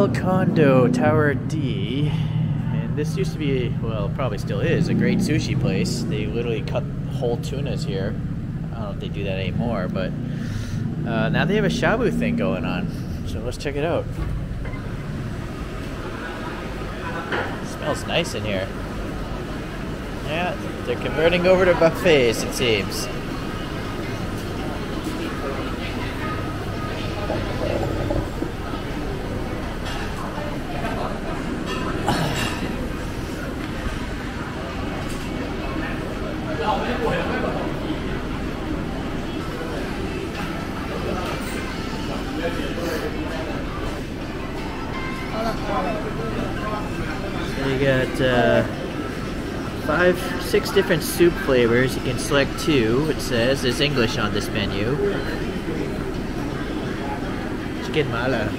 Belle Condo Tower D. And this used to be, well, probably still is, a great sushi place. They literally cut whole tunas here. I don't know if they do that anymore, but now they have a shabu thing going on. So let's check it out. It smells nice in here. Yeah, they're converting over to buffets, it seems. So you got 5, 6 different soup flavors. You can select 2. It says there's English on this menu. Chicken mala.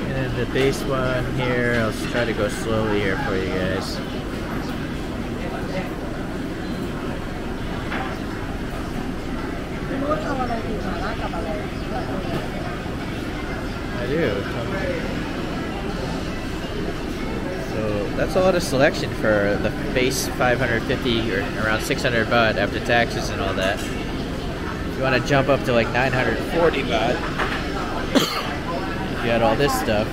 And then the base one here, I'll just try to go slowly here for you guys. I do. So that's a lot of selection for the base 550 or around 600 baht after taxes and all that. If you want to jump up to like 940 baht, you got all this stuff.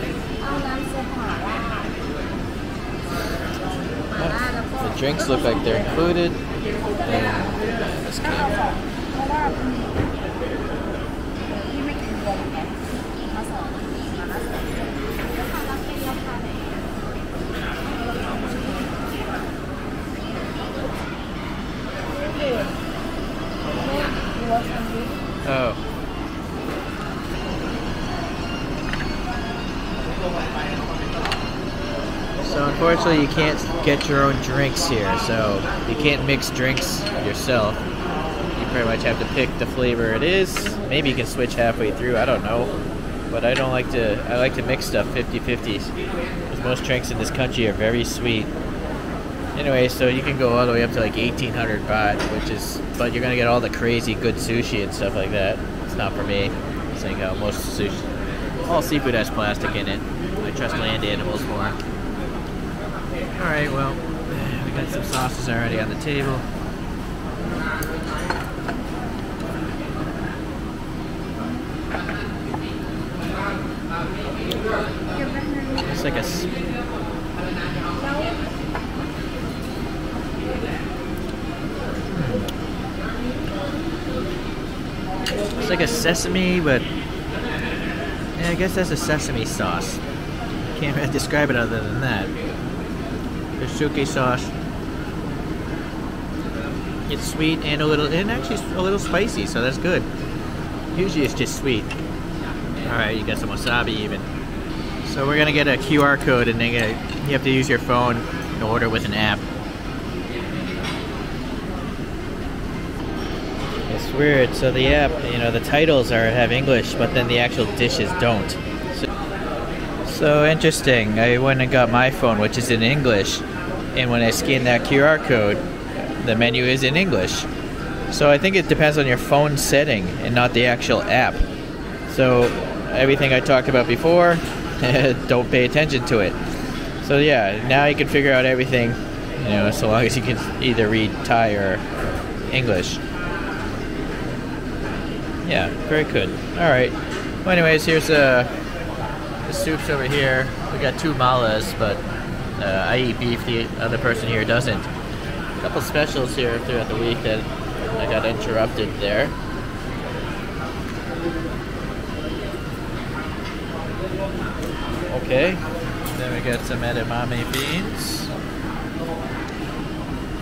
The drinks look like they're included. And this came. Oh. So unfortunately you can't get your own drinks here, so you can't mix drinks yourself. You pretty much have to pick the flavor it is. Maybe you can switch halfway through, I don't know. But I like to mix stuff 50-50s. Because most drinks in this country are very sweet. Anyway, so you can go all the way up to like 1800 baht, but you're gonna get all the crazy good sushi and stuff like that. It's not for me. Saying how most sushi, all seafood has plastic in it. I trust land animals more. Alright, well, we got some sauces already on the table. It's like it's like a sesame, but yeah, I guess that's a sesame sauce. Can't really describe it other than that. The suki sauce. It's sweet and actually a little spicy, so that's good. Usually it's just sweet. Alright, you got some wasabi even. So we're gonna get a QR code and then you have to use your phone to order with an app. It's weird. So the app, the titles have English, but then the actual dishes don't. So interesting. I went and got my phone, which is in English, and when I scan that QR code, the menu is in English. So I think it depends on your phone setting and not the actual app. So everything I talked about before, don't pay attention to it. So yeah, now you can figure out everything, so long as you can either read Thai or English. Yeah, very good. Alright. Well, anyways, here's the soups over here. We got 2 malas, but I eat beef, the other person here doesn't. A couple specials here throughout the week that I got interrupted there. Okay. Then we got some edamame beans.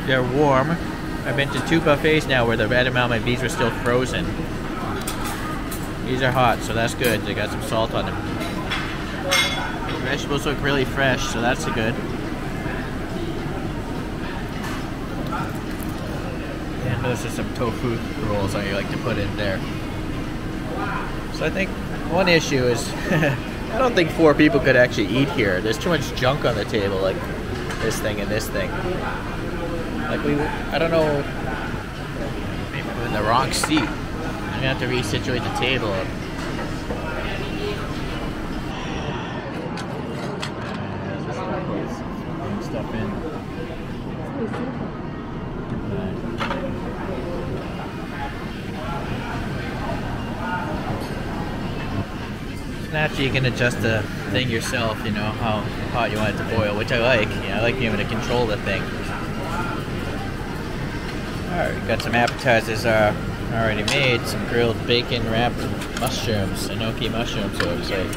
They're warm. I've been to 2 buffets now where the edamame beans were still frozen. These are hot, so that's good. They got some salt on them. The vegetables look really fresh, so that's good. And those are some tofu rolls I like to put in there. So I think one issue is I don't think 4 people could actually eat here. There's too much junk on the table, like this thing and this thing. Like I don't know, maybe we're in the wrong seat. I'm gonna have to resituate the table. place. Putting stuff in. Naturally, you can adjust the thing yourself, you know, how hot you want it to boil, which I like. Yeah, I like being able to control the thing. Alright, we got some appetizers already made. Some grilled bacon wrapped mushrooms, enoki mushrooms, so it's like.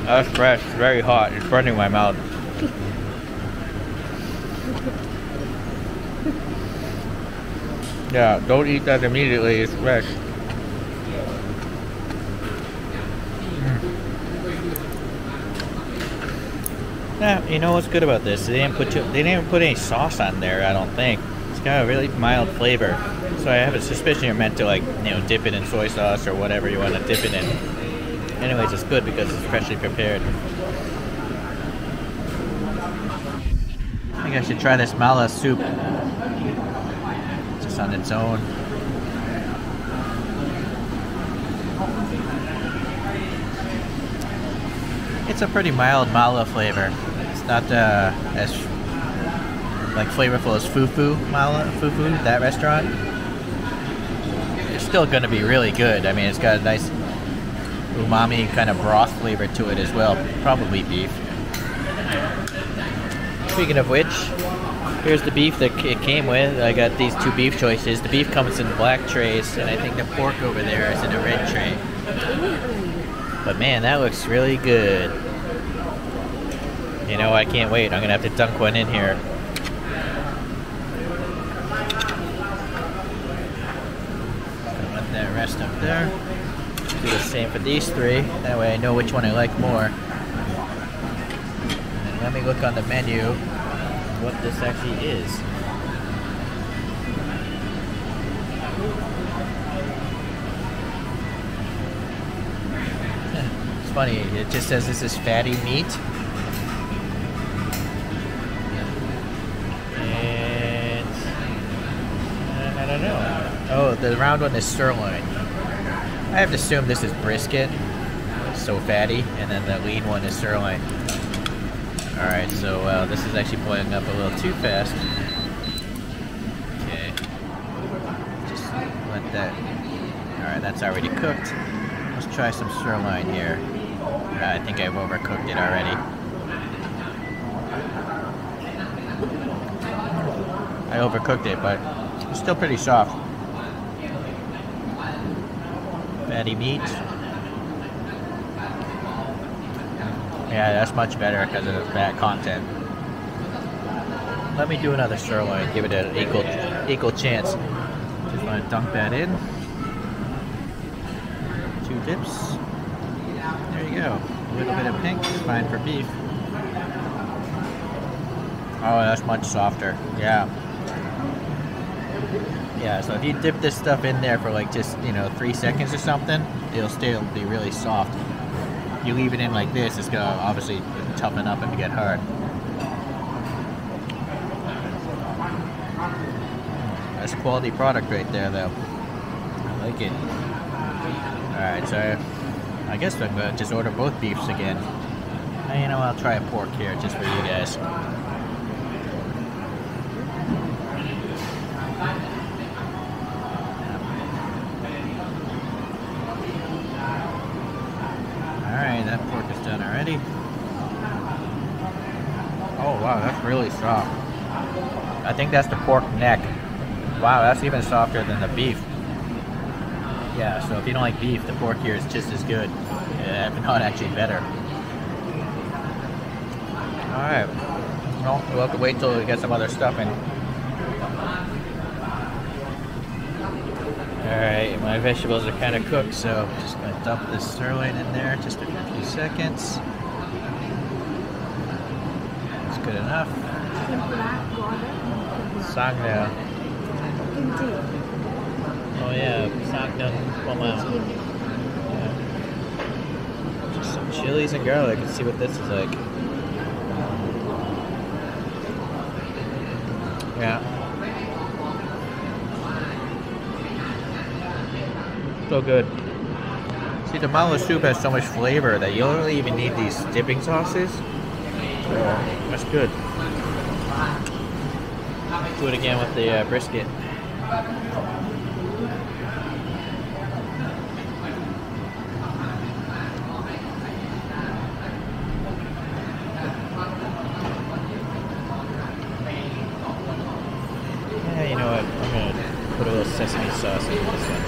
That's fresh, very hot, it's burning my mouth. Yeah, don't eat that immediately, it's fresh. Yeah, you know what's good about this? They didn't put any sauce on there, I don't think. It's got a really mild flavor. So I have a suspicion you're meant to, like, you know, dip it in soy sauce or whatever you want to dip it in. Anyways, it's good because it's freshly prepared. I think I should try this mala soup. Just on its own. It's a pretty mild mala flavor. It's not as like flavorful as Fufu that restaurant. It's still going to be really good. I mean, it's got a nice umami kind of broth flavor to it as well. Probably beef. Speaking of which, here's the beef that it came with. I got these two beef choices. The beef comes in black trays, and I think the pork over there is in a red tray. But man, that looks really good. You know, I can't wait. I'm gonna have to dunk one in here. Gonna let that rest up there. Do the same for these three. That way I know which one I like more. And let me look on the menu what this actually is. It's funny, it just says this is fatty meat. And I don't know. Oh, the round one is sirloin. I have to assume this is brisket. It's so fatty. And then the lean one is sirloin. Alright, so this is actually boiling up a little too fast. Okay. Just let that... Alright, that's already cooked. Let's try some sirloin here. I think I've overcooked it already. I overcooked it, but it's still pretty soft. Fatty meat. Yeah, that's much better because of the fat content. Let me do another sirloin, give it an equal chance. Just want to dunk that in. 2 dips. There you go. A little bit of pink, fine for beef. Oh, that's much softer. Yeah. Yeah, so if you dip this stuff in there for like just, you know, 3 seconds or something, it'll be really soft. You leave it in like this, it's gonna obviously toughen up and get hard. That's a quality product right there, though. I like it. Alright, so I guess I'm gonna just order both beefs again. And, you know, I'll try a pork here just for you guys. Alright, that pork is done already. Oh wow, that's really soft. I think that's the pork neck. Wow, that's even softer than the beef. Yeah, so if you don't like beef, the pork here is just as good. Yeah, if not actually better. Alright. Well, we'll have to wait till we get some other stuff in. Alright, my vegetables are kind of cooked, so I'm just going to dump this sirloin in there just for a few seconds. That's good enough. Sangna. Oh yeah, Sangna Khwang. Yeah. Just some chilies and garlic. Let's see what this is like. Yeah. So good. See, the malo soup has so much flavor that you don't really even need these dipping sauces. That's good. Do it again with the brisket. Yeah, you know what? I'm gonna put a little sesame sauce in this one.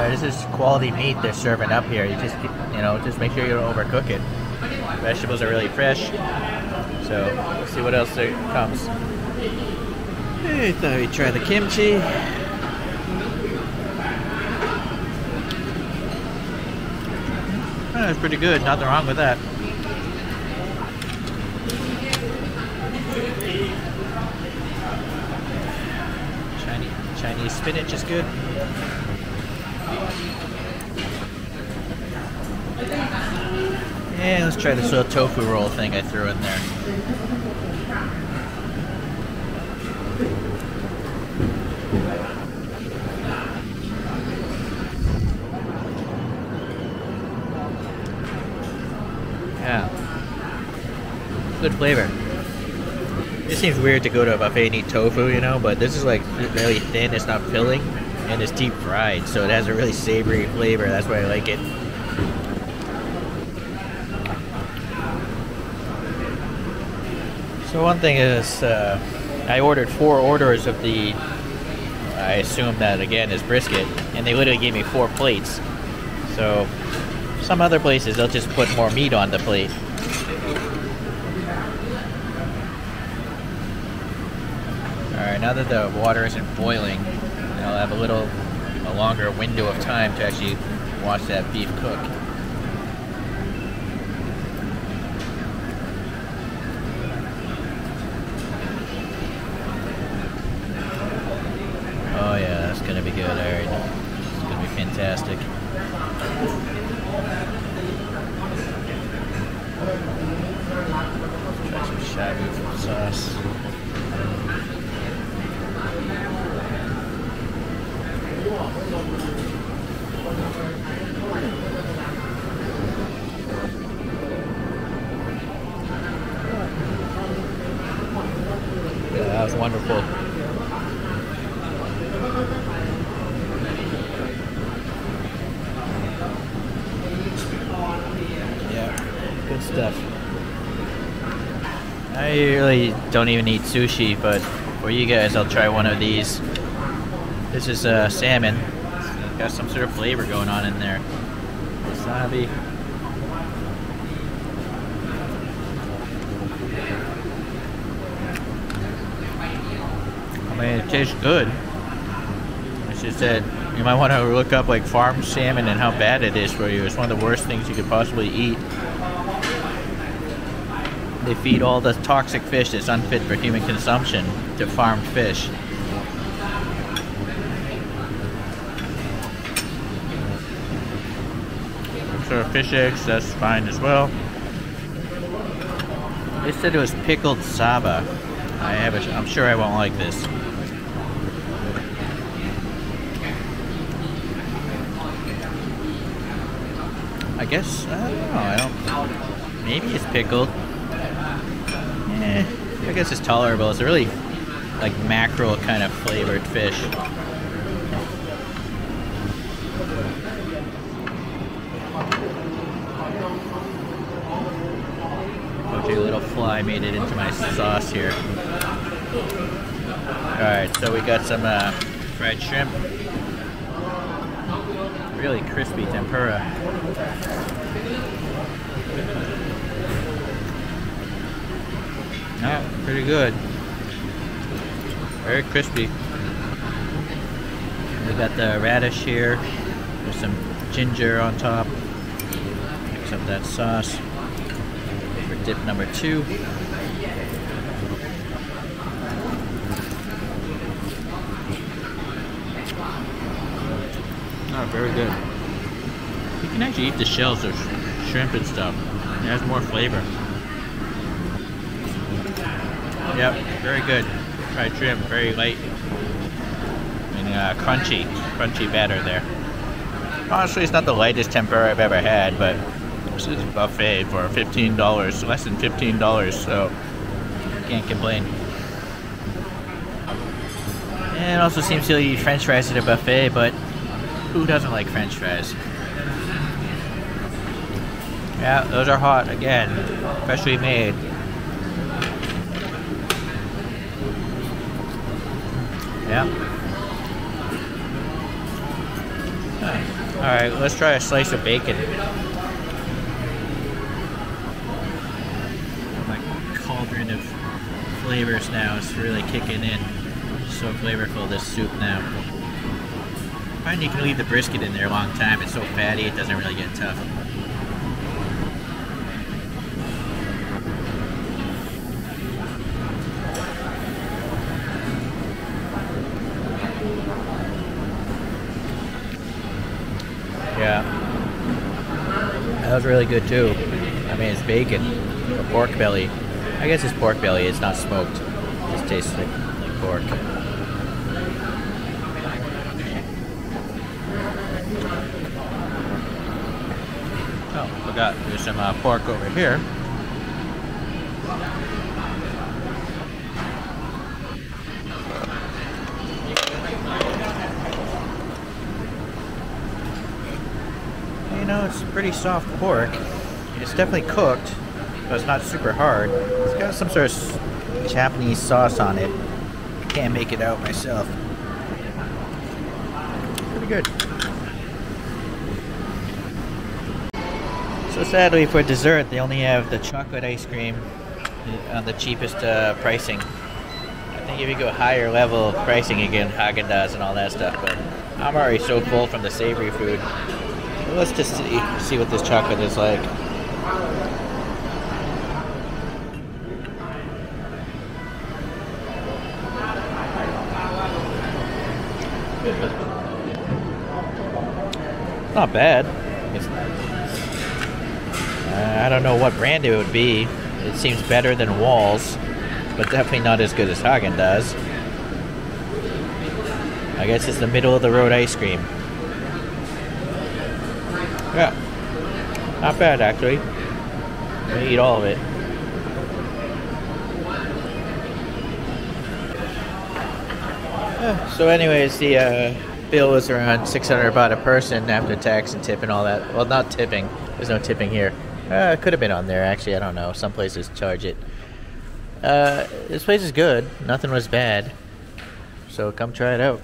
This is quality meat they're serving up here. You just, just make sure you don't overcook it. Vegetables are really fresh. So, let's see what else there comes. I thought we'd try the kimchi. That's pretty good. Nothing wrong with that. Chinese spinach is good. And let's try this little tofu roll thing I threw in there. Yeah. Good flavor. It seems weird to go to a buffet and eat tofu, but this is like really thin, it's not filling, and it's deep fried, so it has a really savory flavor. That's why I like it. So one thing is, I ordered 4 orders of the, I assume that again is brisket, and they literally gave me 4 plates. So some other places they'll just put more meat on the plate. Alright, now that the water isn't boiling, I'll have a longer window of time to actually watch that beef cook. Oh yeah, that's gonna be good. Alright, it's gonna be fantastic. Try some shabu sauce. Yeah, that was wonderful. Yeah, good stuff. I really don't even eat sushi, but for you guys, I'll try one of these. This is salmon. It's got some sort of flavor going on in there. Wasabi. I mean, it tastes good. It's just that you might want to look up like farm salmon and how bad it is for you. It's one of the worst things you could possibly eat. They feed all the toxic fish that's unfit for human consumption to farmed fish. So fish eggs, that's fine as well. They said it was pickled saba. I'm sure I won't like this. I guess, I don't know, maybe it's pickled. I guess it's tolerable. It's a really like mackerel kind of flavored fish. A little fly made it into my sauce here. Alright, so we got some fried shrimp. Really crispy tempura. Yeah, pretty good. Very crispy. We got the radish here. There's some ginger on top. Mix up that sauce. Dip number 2. Oh, very good. You can actually eat the shells of shrimp and stuff. It has more flavor. Yep, very good. Fried shrimp, very light and crunchy batter there. Honestly, it's not the lightest tempura I've ever had, but this is a buffet for $15, less than $15, so can't complain. And it also seems to eat French fries at a buffet, but who doesn't like French fries? Yeah, those are hot again, freshly made. Yeah. Alright, let's try a slice of bacon. My cauldron of flavors now is really kicking in. So flavorful, this soup now. I find you can leave the brisket in there a long time. It's so fatty, it doesn't really get tough. Yeah, that was really good too. I mean, it's bacon, or pork belly. I guess it's pork belly, it's not smoked. It just tastes like pork. Oh, forgot, there's some pork over here. You know, it's pretty soft pork. It's definitely cooked, but it's not super hard. It's got some sort of Japanese sauce on it. Can't make it out myself. Pretty good. So sadly for dessert, they only have the chocolate ice cream on the cheapest pricing. I think if you go higher level pricing, you get Haagen-Dazs and all that stuff, but I'm already so full from the savory food. Let's just see what this chocolate is like. Not bad. I don't know what brand it would be. It seems better than Wall's, but definitely not as good as Haagen-Dazs. I guess it's the middle of the road ice cream. Yeah, not bad actually. I'm gonna eat all of it. So anyways, the bill was around 600 baht a person after tax and tip and all that. Well, not tipping. There's no tipping here. It could have been on there actually. I don't know. Some places charge it. This place is good. Nothing was bad. So come try it out.